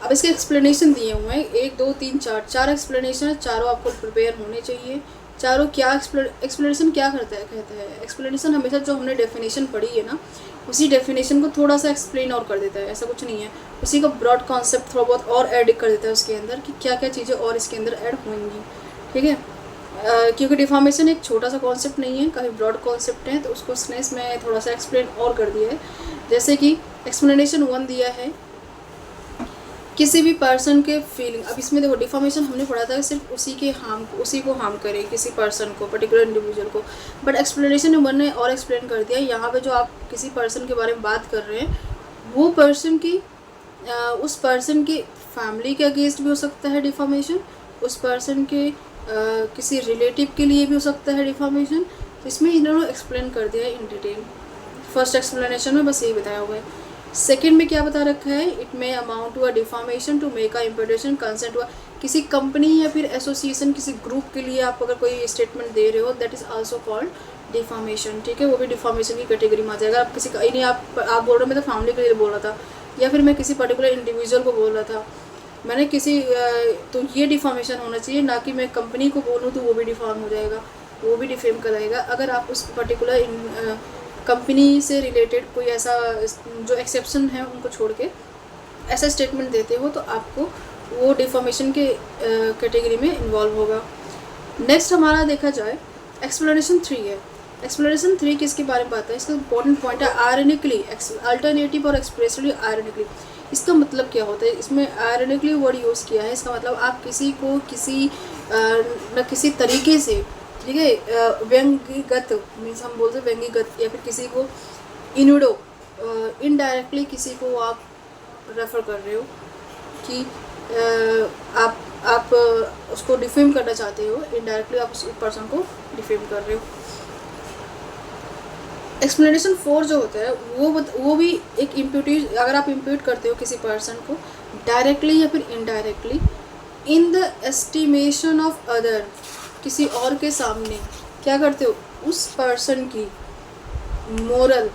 अब इसके एक्सप्लेनेशन दिए हुए हैं, 1 2 3 4 4 एक्सप्लेनेशन है, चारों आपको प्रिपेयर होने चाहिए। चारों क्या एक्सप्लेनेशन क्या करता है, कहता है एक्सप्लेनेशन हमेशा जो हमने डेफिनेशन पढ़ी है ना, उसी डेफिनेशन को थोड़ा सा एक्सप्लेन और कर देता है, ऐसा कुछ नहीं है। उसी का ब्रॉड कॉन्सेप्ट थोड़ा बहुत और ऐड कर देता है उसके अंदर कि क्या क्या चीज़ें और इसके अंदर ऐड होंगी, ठीक है। क्योंकि डिफॉर्मेशन एक छोटा सा कॉन्सेप्ट नहीं है, काफ़ी ब्रॉड कॉन्सेप्ट है, तो उसको स्नेस में थोड़ा सा एक्सप्लेन और कर दिया है। जैसे कि एक्सप्लेनेशन 1 दिया है, किसी भी पर्सन के फीलिंग। अब इसमें देखो डिफॉर्मेशन हमने पढ़ा था सिर्फ उसी को हार्म करे, किसी पर्सन को, पर्टिकुलर इंडिविजुअल को। बट एक्सप्लेनेशन 1 ने और एक्सप्लेन कर दिया, यहाँ पे जो आप किसी पर्सन के बारे में बात कर रहे हैं, वो पर्सन की उस पर्सन की फैमिली के अगेंस्ट भी हो सकता है डिफॉर्मेशन, उस पर्सन के किसी रिलेटिव के लिए भी हो सकता है डिफॉर्मेशन। तो इसमें इन्होंने एक्सप्लेन कर दिया है इन डिटेल। फर्स्ट एक्सप्लेनेशन में बस यही बताया हुआ है। सेकेंड में क्या बता रखा है, it may amount to a deformation to make a imputation consent हुआ, किसी कंपनी या फिर एसोसिएशन, किसी ग्रुप के लिए आप अगर कोई स्टेटमेंट दे रहे हो, that is also called deformation, ठीक है। वो भी डिफॉर्मेशन की कैटेगरी में आ जाएगा। आप किसी का नहीं, आप बोल रहे हो मैं तो फैमिली के लिए बोल रहा था, या फिर मैं किसी पर्टिकुलर इंडिविजुअल को बोल रहा था, मैंने किसी तो ये डिफॉर्मेशन होना चाहिए, ना कि मैं कंपनी को बोलूँ तो वो भी डिफॉर्म हो जाएगा, वो भी डिफेम कराएगा। अगर आप उस पर्टिकुलर कंपनी से रिलेटेड कोई ऐसा जो एक्सेप्शन है उनको छोड़ के ऐसा स्टेटमेंट देते हो, तो आपको वो डिफॉर्मेशन के कैटेगरी में इन्वॉल्व होगा। नेक्स्ट हमारा देखा जाए एक्सप्लेनेशन 3 है। एक्सप्लेनेशन 3 किसके बारे में बात है, इसका इंपॉर्टेंट पॉइंट है आयरनिकली, अल्टरनेटिव और एक्सप्रेसली आयरनिकली। इसका मतलब क्या होता है, इसमें आयरनिकली वर्ड यूज़ किया है। इसका मतलब आप किसी को न किसी तरीके से, ठीक है, व्यंग्यगत मीन्स हम बोलते हैं व्यंग्यगत, या फिर किसी को इनडायरेक्टली किसी को आप रेफर कर रहे हो कि आप उसको डिफेम करना चाहते हो, इनडायरेक्टली आप उस पर्सन को डिफेम कर रहे हो। एक्सप्लेनेशन 4 जो होता है वो भी एक इम्प्यूटेशन, अगर आप इम्प्यूट करते हो किसी पर्सन को डायरेक्टली या फिर indirectly in the estimation of other, किसी और के सामने क्या करते हो, उस पर्सन की मोरल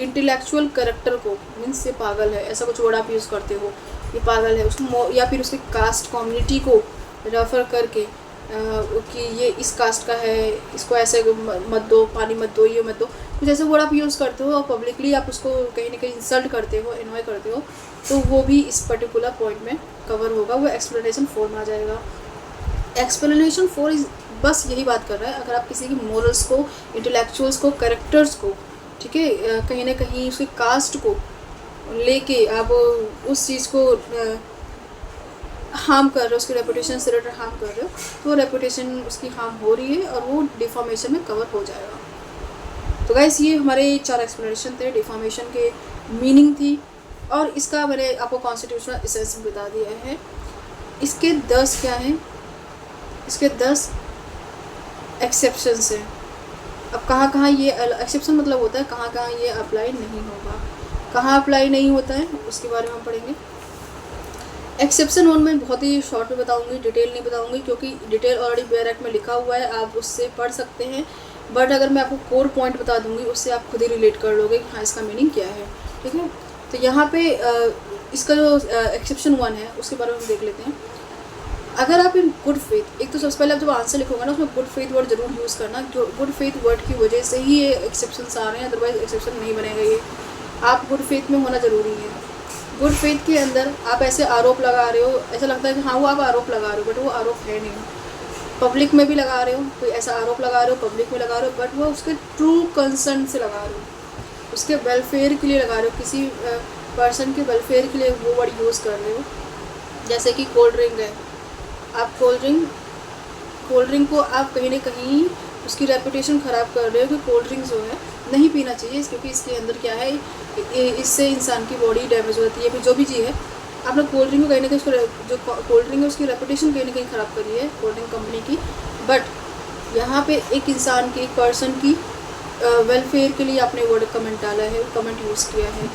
इंटेलेक्चुअल कैरेक्टर को, मीन्स ये पागल है, ऐसा कुछ वर्ड आप यूज़ करते हो, ये पागल है उसको, या फिर उसके कास्ट कम्युनिटी को रेफ़र करके कि ये इस कास्ट का है, इसको ऐसे मत दो, पानी मत दो, ये मत दो, कुछ ऐसे वर्ड आप यूज़ करते हो और पब्लिकली आप उसको कहीं ना कहीं इंसल्ट करते हो, एनॉय करते हो, तो वो भी इस पर्टिकुलर पॉइंट में कवर होगा, वो एक्सप्लेनेशन 4 में आ जाएगा। एक्सप्लेनेशन 4 बस यही बात कर रहा है, अगर आप किसी की मोरल्स को, इंटेलेक्चुअल्स को, कैरेक्टर्स को, ठीक है, कहीं ना कहीं उसके कास्ट को लेके आप उस चीज़ को हार्म कर रहे हो, उसकी रेपुटेशन से रिलेटेड हार्म कर रहे हो, तो रेपुटेशन उसकी हार्म हो रही है और वो डिफॉर्मेशन में कवर हो जाएगा। तो गाइस ये हमारे 4 एक्सप्लेनेशन थे, डिफॉर्मेशन के मीनिंग थी, और इसका मैंने आपको कॉन्स्टिट्यूशनल एसेंस बता दिया है। इसके 10 क्या हैं, इसके 10 एक्सेप्शंस हैं। अब कहाँ कहाँ ये एक्सेप्शन मतलब होता है कहाँ कहाँ ये अप्लाई नहीं होगा, कहाँ अप्लाई नहीं होता है उसके बारे में हम पढ़ेंगे। एक्सेप्शन 1 में बहुत ही शॉर्ट में बताऊंगी, डिटेल नहीं बताऊंगी, क्योंकि डिटेल ऑलरेडी बेयर एक्ट में लिखा हुआ है, आप उससे पढ़ सकते हैं। बट अगर मैं आपको कोर पॉइंट बता दूंगी, उससे आप खुद ही रिलेट कर लोगे कि हाँ इसका मीनिंग क्या है, ठीक है। तो यहाँ पे इसका जो एक्सेप्शन 1 है उसके बारे में हम देख लेते हैं। अगर आप इन गुड फेथ, एक तो सबसे पहले आप जब आंसर लिखोगे ना, उसमें गुड फेथ वर्ड जरूर यूज़ करना, जो गुड फेथ वर्ड की वजह से ही ये एक्सेप्शन आ रहे हैं, अदरवाइज एक्सेप्शन नहीं बनेगा। ये आप गुड फेथ में होना ज़रूरी है। गुड फेथ के अंदर आप ऐसे आरोप लगा रहे हो, ऐसा लगता है कि हाँ वो आप आरोप लगा रहे हो, बट वो आरोप है नहीं। पब्लिक में भी लगा रहे हो, कोई ऐसा आरोप लगा रहे हो, पब्लिक में लगा रहे हो, बट वो उसके ट्रू कंसर्न से लगा रहे हो, उसके वेलफेयर के लिए लगा रहे हो, किसी पर्सन के वेलफेयर के लिए वो वर्ड यूज़ कर रहे हो। जैसे कि कोल्ड ड्रिंक है, आप कोल्ड ड्रिंक को आप कहीं ना कहीं उसकी रेपुटेशन ख़राब कर रहे हो कि कोल्ड ड्रिंक जो है नहीं पीना चाहिए, क्योंकि इसके अंदर क्या है, इससे इंसान की बॉडी डैमेज होती है, फिर जो भी चीज़ है। आपने कोल्ड ड्रिंक को कहीं ना कहीं, उसको जो कोल्ड ड्रिंक है उसकी रेपुटेशन कहीं ना कहीं ख़राब करी है कोल्ड ड्रिंक कंपनी की। बट यहाँ पे एक इंसान की, एक पर्सन की वेलफेयर के लिए आपने वर्ड कमेंट डाला है, कमेंट यूज़ किया है,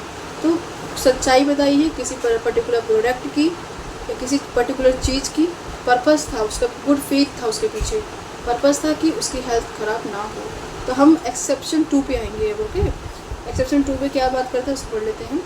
तो सच्चाई बताइए किसी पर्टिकुलर प्रोडक्ट की या किसी पर्टिकुलर चीज़ की। पर्पस था उसका, गुड फेथ था उसके पीछे, पर्पस था कि उसकी हेल्थ ख़राब ना हो। तो हम एक्सेप्शन 2 पे आएंगे अब, ओके। एक्सेप्शन 2 पे क्या बात करते हैं उसको पढ़ लेते हैं।